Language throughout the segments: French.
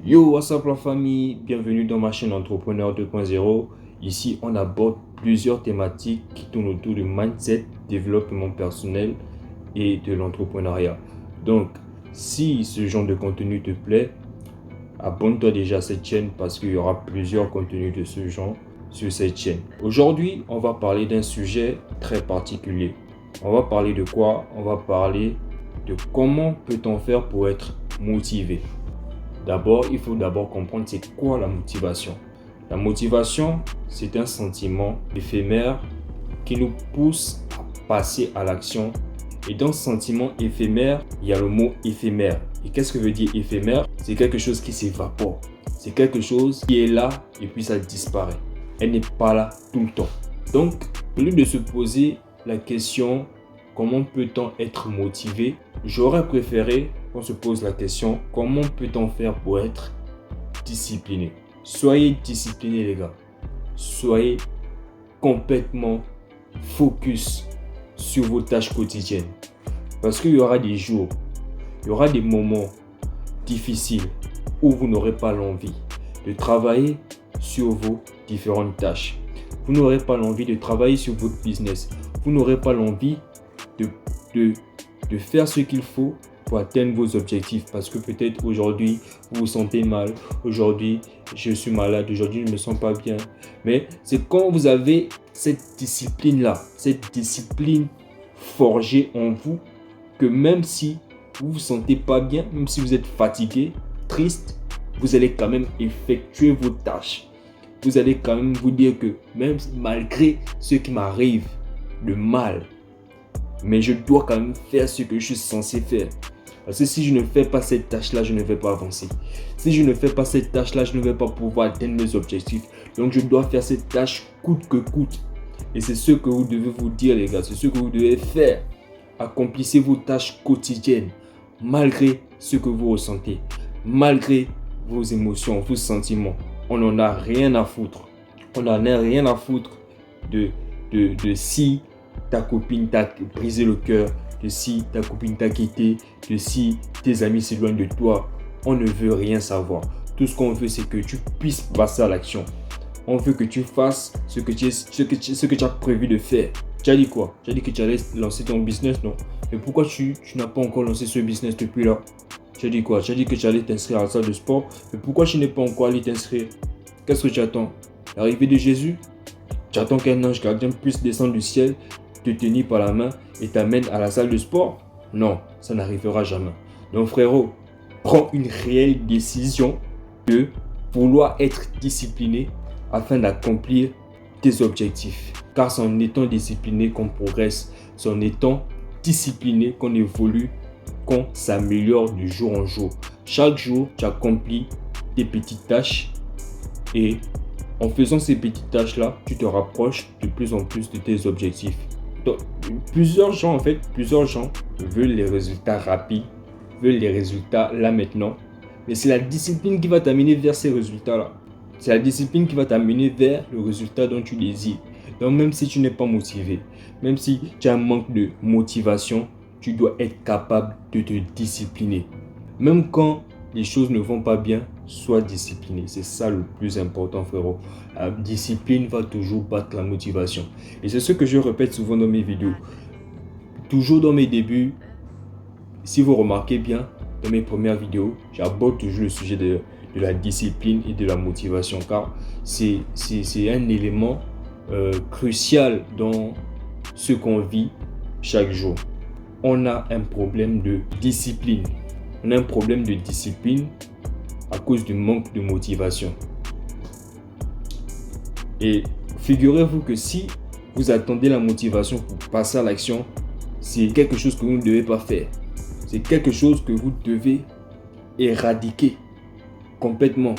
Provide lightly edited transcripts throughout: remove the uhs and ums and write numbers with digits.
Yo, what's up la famille? Bienvenue dans ma chaîne Entrepreneur 2.0. Ici, on aborde plusieurs thématiques qui tournent autour du mindset, développement personnel et de l'entrepreneuriat. Donc, si ce genre de contenu te plaît, abonne-toi déjà à cette chaîne parce qu'il y aura plusieurs contenus de ce genre sur cette chaîne. Aujourd'hui, on va parler d'un sujet très particulier. On va parler de quoi? On va parler de comment peut-on faire pour être motivé. D'abord, il faut comprendre c'est quoi la motivation. La motivation, c'est un sentiment éphémère qui nous pousse à passer à l'action. Et dans ce sentiment éphémère, il y a le mot éphémère. Et qu'est-ce que veut dire éphémère? C'est quelque chose qui s'évapore. C'est quelque chose qui est là et puis ça disparaît. Elle n'est pas là tout le temps. Donc, au lieu de se poser la question comment peut-on être motivé, j'aurais préféré qu'on se pose la question comment peut-on faire pour être discipliné. Soyez disciplinés les gars. Soyez complètement focus sur vos tâches quotidiennes. Parce qu'il y aura des jours, il y aura des moments difficiles où vous n'aurez pas l'envie de travailler sur vos différentes tâches. Vous n'aurez pas l'envie de travailler sur votre business. Vous n'aurez pas l'envie de faire ce qu'il faut pour atteindre vos objectifs. Parce que peut-être aujourd'hui, vous vous sentez mal. Aujourd'hui, je suis malade. Aujourd'hui, je ne me sens pas bien. Mais c'est quand vous avez cette discipline-là, cette discipline forgée en vous, que même si vous vous sentez pas bien, même si vous êtes fatigué, triste, vous allez quand même effectuer vos tâches. Vous allez quand même vous dire que même malgré ce qui m'arrive de mal, mais je dois quand même faire ce que je suis censé faire. Parce que si je ne fais pas cette tâche-là, je ne vais pas avancer. Si je ne fais pas cette tâche-là, je ne vais pas pouvoir atteindre mes objectifs. Donc je dois faire cette tâche coûte que coûte. Et c'est ce que vous devez vous dire les gars, c'est ce que vous devez faire. Accomplissez vos tâches quotidiennes, malgré ce que vous ressentez, malgré vos émotions, vos sentiments. On n'en a rien à foutre. On n'en a rien à foutre de si ta copine t'a brisé le cœur, de si ta copine t'a quitté, de si tes amis s'éloignent de toi. On ne veut rien savoir. Tout ce qu'on veut, c'est que tu puisses passer à l'action. On veut que tu fasses ce que tu as prévu de faire. Tu as dit quoi? Tu as dit que tu allais lancer ton business, non? Mais pourquoi tu n'as pas encore lancé ce business depuis là? Tu as dit quoi? Tu as dit que tu allais t'inscrire à la salle de sport. Mais pourquoi tu n'es pas encore allé t'inscrire? Qu'est-ce que tu attends? L'arrivée de Jésus? Tu attends qu'un ange gardien puisse descendre du ciel, te tenir par la main et t'amène à la salle de sport? Non, ça n'arrivera jamais. Donc frérot, prends une réelle décision de vouloir être discipliné afin d'accomplir tes objectifs. Car c'est en étant discipliné qu'on progresse, c'est en étant discipliné qu'on évolue, qu'on s'améliore du jour en jour. Chaque jour, tu accomplis tes petites tâches et en faisant ces petites tâches-là, tu te rapproches de plus en plus de tes objectifs. Donc, plusieurs gens veulent les résultats rapides, veulent les résultats là maintenant. Mais c'est la discipline qui va t'amener vers ces résultats-là. C'est la discipline qui va t'amener vers le résultat dont tu désires. Donc même si tu n'es pas motivé, même si tu as un manque de motivation, tu dois être capable de te discipliner. Même quand les choses ne vont pas bien, sois discipliné. C'est ça le plus important, frérot. La discipline va toujours battre la motivation. Et c'est ce que je répète souvent dans mes vidéos. Toujours dans mes débuts, si vous remarquez bien, dans mes premières vidéos, j'aborde toujours le sujet de la discipline et de la motivation. Car c'est un élément crucial dans ce qu'on vit chaque jour. On a un problème de discipline. On a un problème de discipline à cause du manque de motivation. Et figurez-vous que si vous attendez la motivation pour passer à l'action, c'est quelque chose que vous ne devez pas faire. C'est quelque chose que vous devez éradiquer complètement.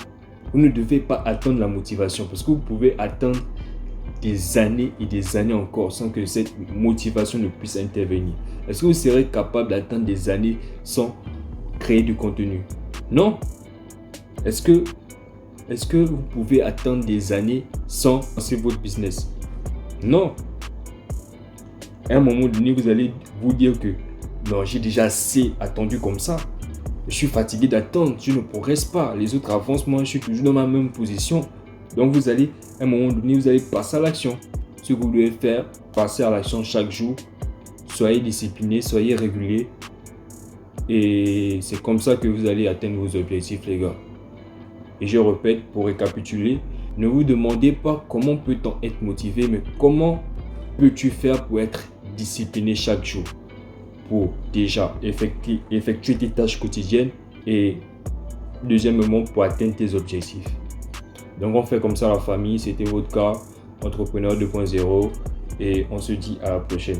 Vous ne devez pas attendre la motivation parce que vous pouvez attendre des années et des années encore sans que cette motivation ne puisse intervenir. Est-ce que vous serez capable d'attendre des années sans créer du contenu? Non. Est-ce que vous pouvez attendre des années sans lancer votre business? Non. À un moment donné, vous allez vous dire que non, j'ai déjà assez attendu comme ça. je suis fatigué d'attendre, je ne progresse pas, les autres avancent, moi je suis toujours dans ma même position. Donc vous allez, à un moment donné, vous allez passer à l'action. Ce que vous devez faire, passer à l'action chaque jour. Soyez discipliné, soyez régulier. Et c'est comme ça que vous allez atteindre vos objectifs, les gars. Et je répète, pour récapituler, ne vous demandez pas comment peut-on être motivé, mais comment peux-tu faire pour être discipliné chaque jour, pour déjà effectuer tes tâches quotidiennes et deuxièmement pour atteindre tes objectifs. Donc on fait comme ça la famille, c'était votre cas, Entrepreneur 2.0 et on se dit à la prochaine.